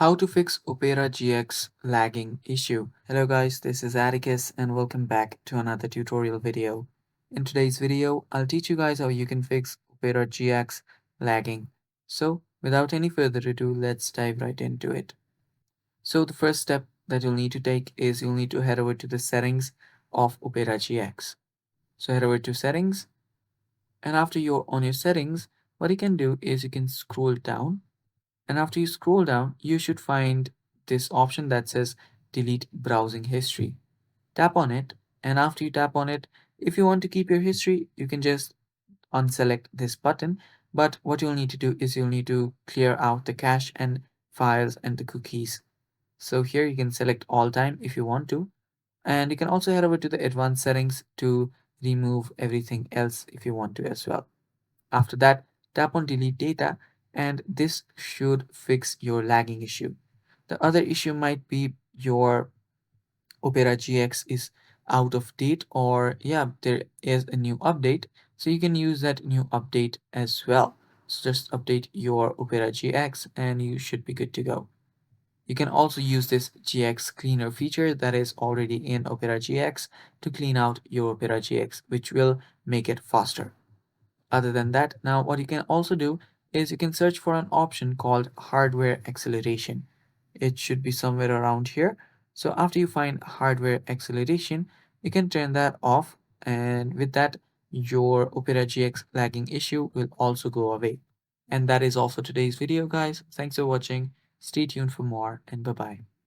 How to fix Opera GX lagging issue. Hello guys, this is Atticus and welcome back to another tutorial video. In today's video, I'll teach you guys how you can fix Opera GX lagging. So without any further ado, let's dive right into it. So the first step that you'll need to take is you'll need to head over to the settings of Opera GX. So head over to settings, and after you're on your settings, what you can do is you can scroll down, and after you scroll down, you should find this option that says delete browsing history. Tap on it, and after you tap on it, if you want to keep your history, you can just unselect this button. But what you'll need to do is you'll need to clear out the cache and files and the cookies. So here you can select all time if you want to. And you can also head over to the advanced settings to remove everything else if you want to as well. After that, tap on delete data, and this should fix your lagging issue. The other issue might be your Opera GX is out of date, or yeah, there is a new update. So you can use that new update as well. So just update your Opera GX and you should be good to go. You can also use this GX cleaner feature that is already in Opera GX to clean out your Opera GX, which will make it faster. Other than that, now what you can also do is you can search for an option called hardware acceleration. It should be somewhere around here. So after you find hardware acceleration, you can turn that off, and with that, your Opera GX lagging issue will also go away. And that is all for today's video, guys. Thanks for watching. Stay tuned for more, and bye bye.